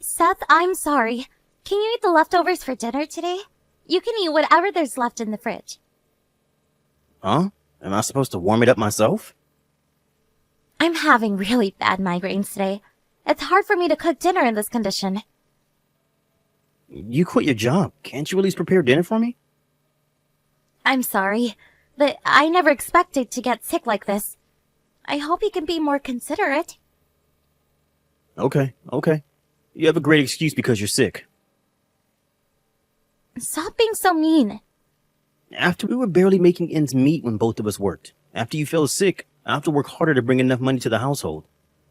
Seth, I'm sorry. Can you eat the leftovers for dinner today? You can eat whatever there's left in the fridge. Huh? Am I supposed to warm it up myself? I'm having really bad migraines today. It's hard for me to cook dinner in this condition. You quit your job. Can't you at least prepare dinner for me? I'm sorry, but I never expected to get sick like this. I hope you can be more considerate. Okay. You have a great excuse because you're sick. Stop being so mean. After we were barely making ends meet when both of us worked. After you fell sick, I have to work harder to bring enough money to the household.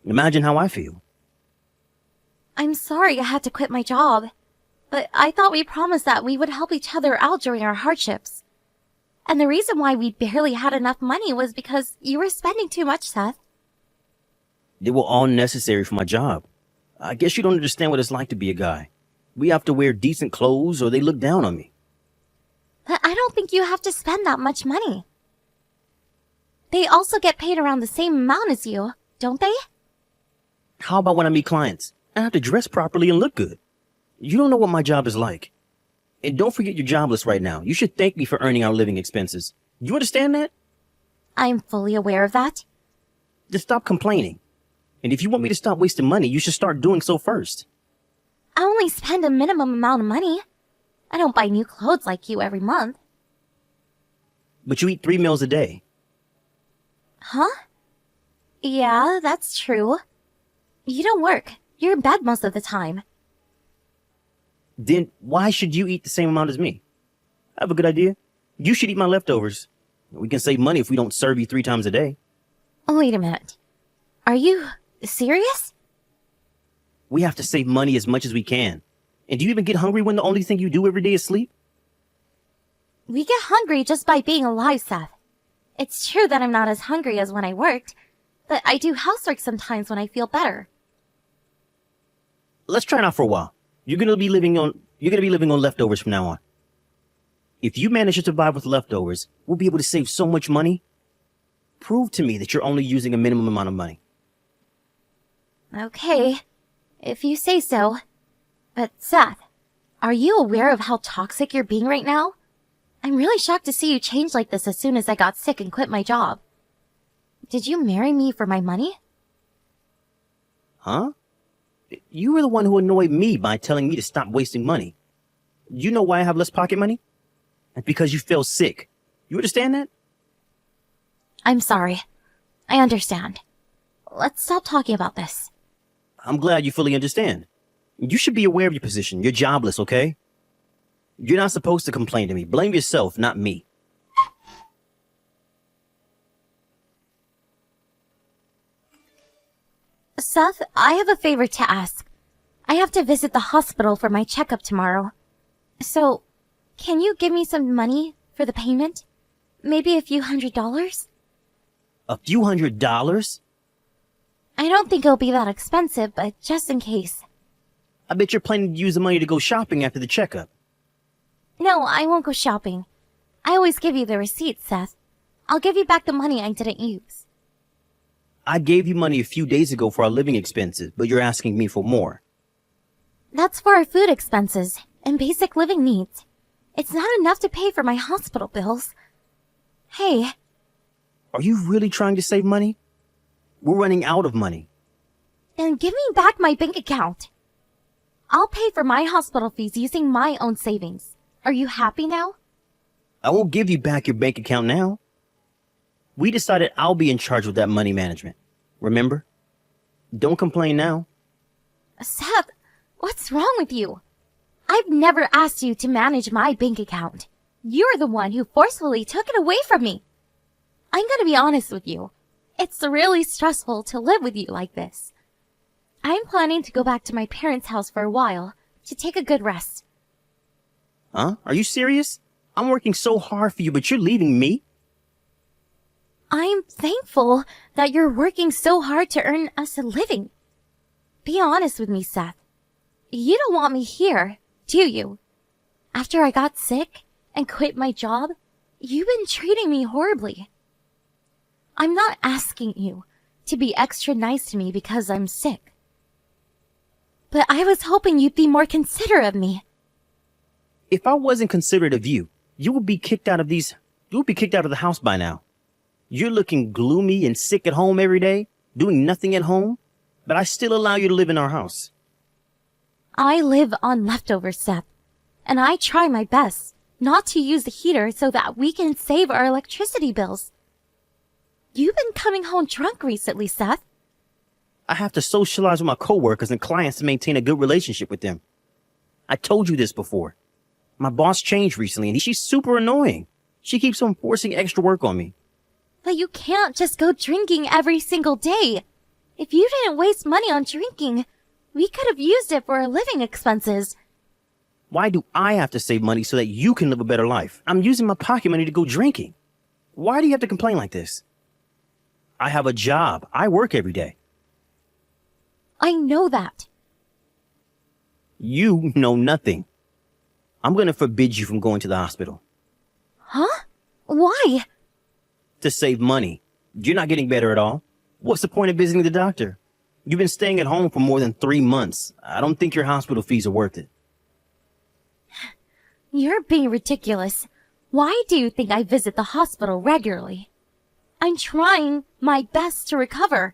Imagine how I feel. I'm sorry I had to quit my job, but I thought we promised that we would help each other out during our hardships. And the reason why we barely had enough money was because you were spending too much, Seth. They were all necessary for my job. I guess you don't understand what it's like to be a guy. We have to wear decent clothes or they look down on me. But I don't think you have to spend that much money. They also get paid around the same amount as you, don't they? How about when I meet clients? I have to dress properly and look good. You don't know what my job is like. And don't forget you're jobless right now. You should thank me for earning our living expenses. You understand that? I'm fully aware of that. Just stop complaining. And if you want me to stop wasting money, you should start doing so first. I only spend a minimum amount of money. I don't buy new clothes like you every month. But you eat 3 meals a day. Huh? Yeah, that's true. You don't work. You're in bed most of the time. Then why should you eat the same amount as me? I have a good idea. You should eat my leftovers. We can save money if we don't serve you 3 times a day. Oh, wait a minute. Are you serious? We have to save money as much as we can. And do you even get hungry when the only thing you do every day is sleep? We get hungry just by being alive, Seth. It's true that I'm not as hungry as when I worked, but I do housework sometimes when I feel better. Let's try it out for a while. You're gonna be living on leftovers from now on. If you manage to survive with leftovers, we'll be able to save so much money. Prove to me that you're only using a minimum amount of money. Okay, if you say so. But Seth, are you aware of how toxic you're being right now? I'm really shocked to see you change like this as soon as I got sick and quit my job. Did you marry me for my money? Huh? You were the one who annoyed me by telling me to stop wasting money. You know why I have less pocket money? It's because you fell sick. You understand that? I'm sorry. I understand. Let's stop talking about this. I'm glad you fully understand. You should be aware of your position. You're jobless, okay? You're not supposed to complain to me. Blame yourself, not me. Seth, I have a favor to ask. I have to visit the hospital for my checkup tomorrow. So, can you give me some money for the payment? Maybe a few $100s? A few $100s? I don't think it'll be that expensive, but just in case. I bet you're planning to use the money to go shopping after the checkup. No, I won't go shopping. I always give you the receipt, Seth. I'll give you back the money I didn't use. I gave you money a few days ago for our living expenses, but you're asking me for more. That's for our food expenses and basic living needs. It's not enough to pay for my hospital bills. Hey. Are you really trying to save money? We're running out of money. Then give me back my bank account. I'll pay for my hospital fees using my own savings. Are you happy now? I won't give you back your bank account now. We decided I'll be in charge of that money management. Remember? Don't complain now. Seth, what's wrong with you? I've never asked you to manage my bank account. You're the one who forcefully took it away from me. I'm gonna be honest with you. It's really stressful to live with you like this. I'm planning to go back to my parents' house for a while to take a good rest. Huh? Are you serious? I'm working so hard for you, but you're leaving me? I'm thankful that you're working so hard to earn us a living. Be honest with me, Seth. You don't want me here, do you? After I got sick and quit my job, you've been treating me horribly. I'm not asking you to be extra nice to me because I'm sick. but I was hoping you'd be more considerate of me. If I wasn't considerate of you, you would be kicked out of the house by now. You're looking gloomy and sick at home every day, doing nothing at home, but I still allow you to live in our house. I live on leftovers, Seth, and I try my best not to use the heater so that we can save our electricity bills. You've been coming home drunk recently, Seth. I have to socialize with my coworkers and clients to maintain a good relationship with them. I told you this before. My boss changed recently and she's super annoying. She keeps on forcing extra work on me. But you can't just go drinking every single day. If you didn't waste money on drinking, we could have used it for our living expenses. Why do I have to save money so that you can live a better life? I'm using my pocket money to go drinking. Why do you have to complain like this? I have a job. I work every day. I know that. You know nothing. I'm going to forbid you from going to the hospital. Huh? Why? To save money. You're not getting better at all. What's the point of visiting the doctor? You've been staying at home for more than 3 months. I don't think your hospital fees are worth it. You're being ridiculous. Why do you think I visit the hospital regularly? I'm trying my best to recover.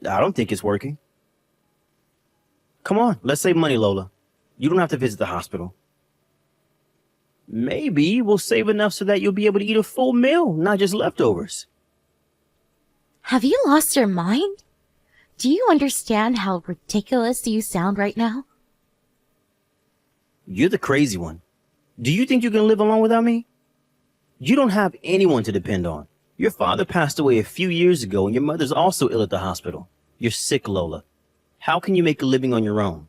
I don't think it's working. Come on, let's save money, Lola. You don't have to visit the hospital. Maybe we'll save enough so that you'll be able to eat a full meal, not just leftovers. Have you lost your mind? Do you understand how ridiculous you sound right now? You're the crazy one. Do you think you can live alone without me? You don't have anyone to depend on. Your father passed away a few years ago and your mother's also ill at the hospital. You're sick, Lola. How can you make a living on your own?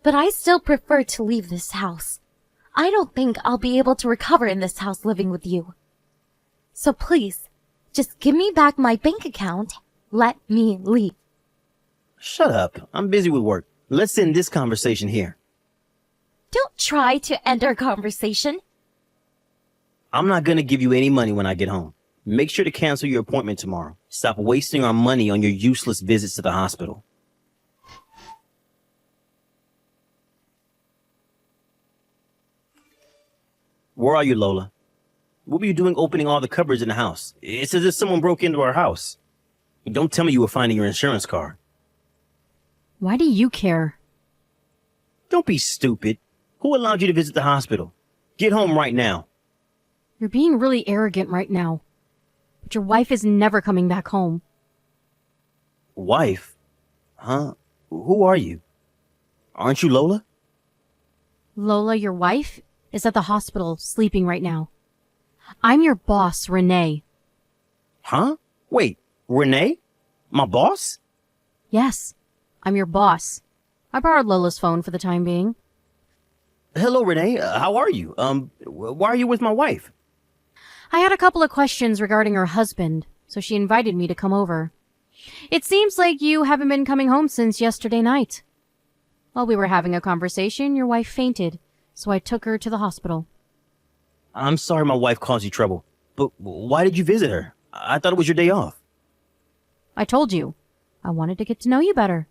But I still prefer to leave this house. I don't think I'll be able to recover in this house living with you. So please, just give me back my bank account. Let me leave. Shut up. I'm busy with work. Let's end this conversation here. Don't try to end our conversation. I'm not going to give you any money when I get home. Make sure to cancel your appointment tomorrow. Stop wasting our money on your useless visits to the hospital. Where are you, Lola? What were you doing opening all the cupboards in the house? It's as if someone broke into our house. Don't tell me you were finding your insurance card. Why do you care? Don't be stupid. Who allowed you to visit the hospital? Get home right now. You're being really arrogant right now. But your wife is never coming back home. Wife? Huh? Who are you? Aren't you Lola? Lola, your wife, is at the hospital sleeping right now. I'm your boss, Renee. Huh? Wait, Renee? My boss? Yes, I'm your boss. I borrowed Lola's phone for the time being. Hello, Renee. How are you? Why are you with my wife? I had a couple of questions regarding her husband, so she invited me to come over. It seems like you haven't been coming home since yesterday night. While we were having a conversation, your wife fainted, so I took her to the hospital. I'm sorry my wife caused you trouble, but why did you visit her? I thought it was your day off. I told you. I wanted to get to know you better.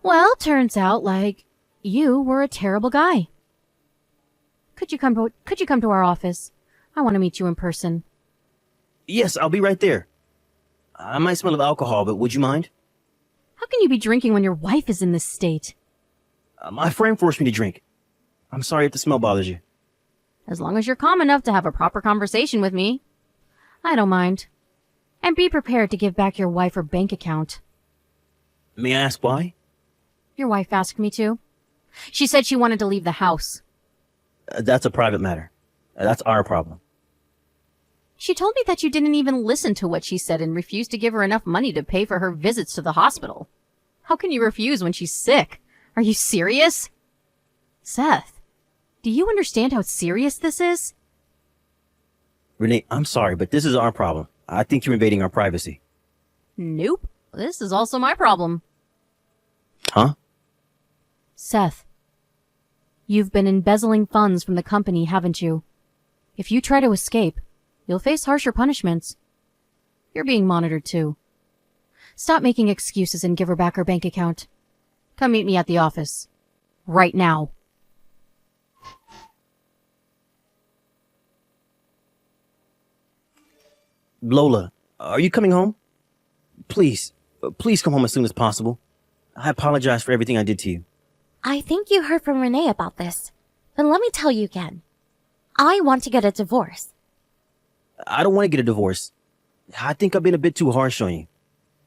Well, turns out, you were a terrible guy. Could you come to our office? I want to meet you in person. Yes, I'll be right there. I might smell of alcohol, but would you mind? How can you be drinking when your wife is in this state? My friend forced me to drink. I'm sorry if the smell bothers you. As long as you're calm enough to have a proper conversation with me, I don't mind. And be prepared to give back your wife her bank account. May I ask why? Your wife asked me to. She said she wanted to leave the house. That's a private matter. That's our problem. She told me that you didn't even listen to what she said and refused to give her enough money to pay for her visits to the hospital. How can you refuse when she's sick? Are you serious? Seth, do you understand how serious this is? Renee, I'm sorry, but this is our problem. I think you're invading our privacy. Nope. This is also my problem. Huh? Seth, you've been embezzling funds from the company, haven't you? If you try to escape, you'll face harsher punishments. You're being monitored too. Stop making excuses and give her back her bank account. Come meet me at the office. Right now. Lola, are you coming home? Please come home as soon as possible. I apologize for everything I did to you. I think you heard from Renee about this, but let me tell you again. I want to get a divorce. I don't want to get a divorce. I think I've been a bit too harsh on you.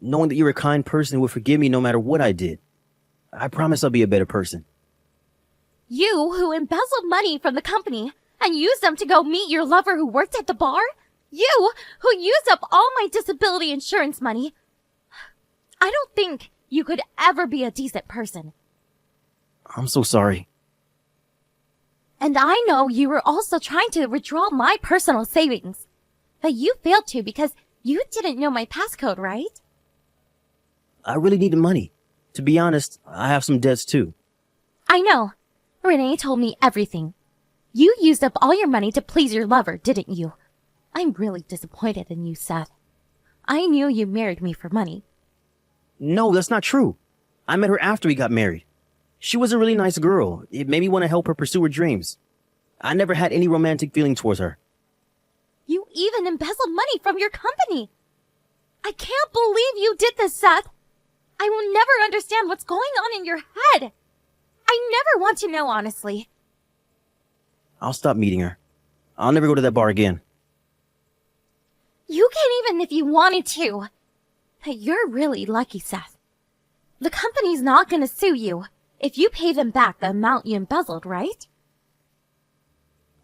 Knowing that you're a kind person who would forgive me no matter what I did. I promise I'll be a better person. You who embezzled money from the company and used them to go meet your lover who worked at the bar? You who used up all my disability insurance money? I don't think you could ever be a decent person. I'm so sorry. And I know you were also trying to withdraw my personal savings. But you failed to because you didn't know my passcode, right? I really needed money. To be honest, I have some debts too. I know. Renee told me everything. You used up all your money to please your lover, didn't you? I'm really disappointed in you, Seth. I knew you married me for money. No, that's not true. I met her after we got married. She was a really nice girl. It made me want to help her pursue her dreams. I never had any romantic feeling towards her. You even embezzled money from your company. I can't believe you did this, Seth. I will never understand what's going on in your head. I never want to know, honestly. I'll stop meeting her. I'll never go to that bar again. You can't even if you wanted to. But you're really lucky, Seth. The company's not going to sue you if you pay them back the amount you embezzled, right?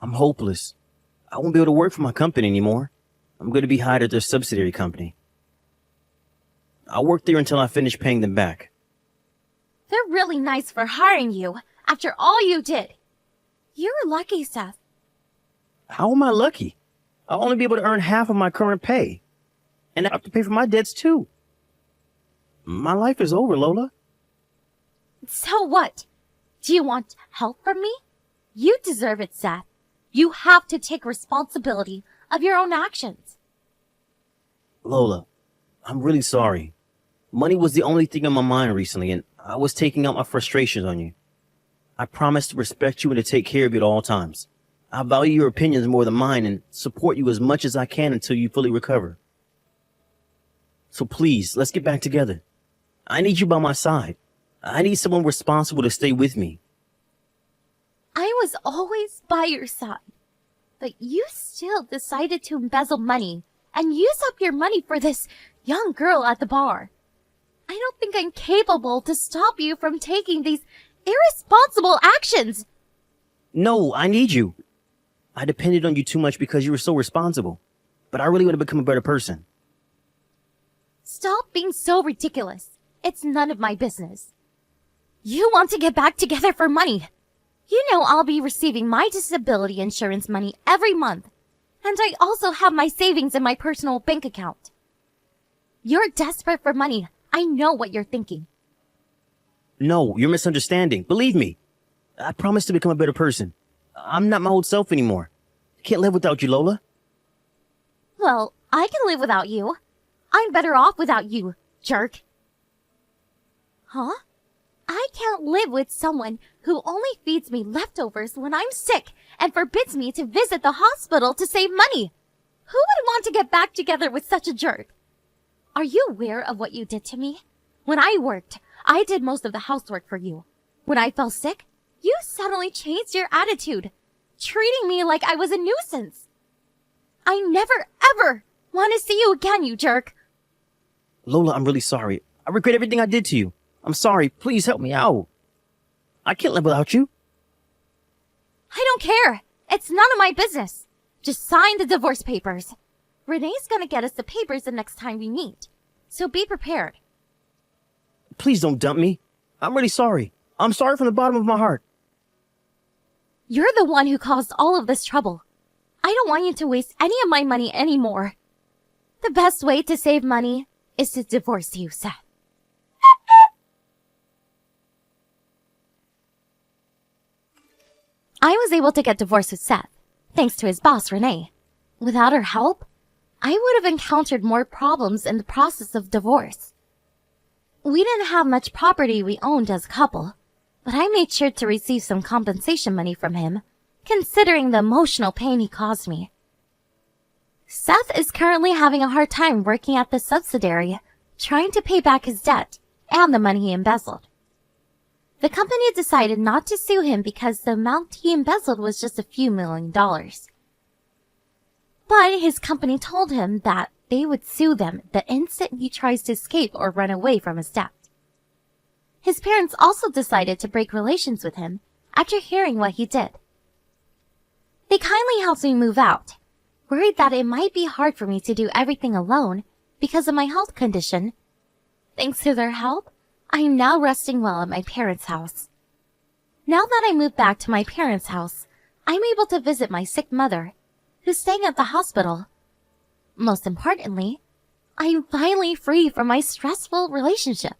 I'm hopeless. I won't be able to work for my company anymore. I'm going to be hired at their subsidiary company. I'll work there until I finish paying them back. They're really nice for hiring you after all you did. You're lucky, Seth. How am I lucky? I'll only be able to earn half of my current pay. And I have to pay for my debts too. My life is over, Lola. So what? Do you want help from me? You deserve it, Seth. You have to take responsibility of your own actions. Lola, I'm really sorry. Money was the only thing on my mind recently, and I was taking out my frustrations on you. I promise to respect you and to take care of you at all times. I value your opinions more than mine and support you as much as I can until you fully recover. So please, let's get back together. I need you by my side. I need someone responsible to stay with me. I was always by your side, but you still decided to embezzle money and use up your money for this young girl at the bar. I don't think I'm capable to stop you from taking these irresponsible actions. No, I need you. I depended on you too much because you were so responsible, but I really want to become a better person. Stop being so ridiculous. It's none of my business. You want to get back together for money. You know I'll be receiving my disability insurance money every month, and I also have my savings in my personal bank account. You're desperate for money. I know what you're thinking. No, you're misunderstanding. Believe me. I promise to become a better person. I'm not my old self anymore. I can't live without you, Lola. Well, I can live without you. I'm better off without you, jerk. Huh? I can't live with someone who only feeds me leftovers when I'm sick and forbids me to visit the hospital to save money. Who would want to get back together with such a jerk? Are you aware of what you did to me? When I worked, I did most of the housework for you. When I fell sick, you suddenly changed your attitude, treating me like I was a nuisance. I never, ever want to see you again, you jerk. Lola, I'm really sorry. I regret everything I did to you. I'm sorry. Please help me out. I can't live without you. I don't care. It's none of my business. Just sign the divorce papers. Renee's gonna get us the papers the next time we meet. So be prepared. Please don't dump me. I'm really sorry. I'm sorry from the bottom of my heart. You're the one who caused all of this trouble. I don't want you to waste any of my money anymore. The best way to save money is to divorce you, Seth. I was able to get divorced with Seth, thanks to his boss, Renee. Without her help, I would have encountered more problems in the process of divorce. We didn't have much property we owned as a couple, but I made sure to receive some compensation money from him, considering the emotional pain he caused me. Seth is currently having a hard time working at the subsidiary, trying to pay back his debt and the money he embezzled. The company decided not to sue him because the amount he embezzled was just a few $1,000,000. But his company told him that they would sue them the instant he tries to escape or run away from his debt. His parents also decided to break relations with him after hearing what he did. They kindly helped me move out, worried that it might be hard for me to do everything alone because of my health condition. Thanks to their help, I am now resting well at my parents' house. Now that I moved back to my parents' house, I'm able to visit my sick mother, who's staying at the hospital. Most importantly, I'm finally free from my stressful relationship.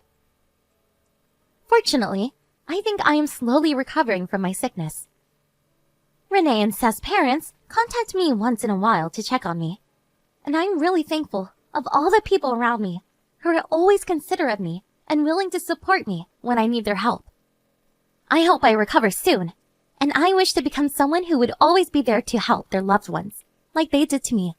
Fortunately, I think I am slowly recovering from my sickness. Renee and Seth's parents contact me once in a while to check on me, and I'm really thankful of all the people around me who are always considerate of me and willing to support me when I need their help. I hope I recover soon, and I wish to become someone who would always be there to help their loved ones, like they did to me.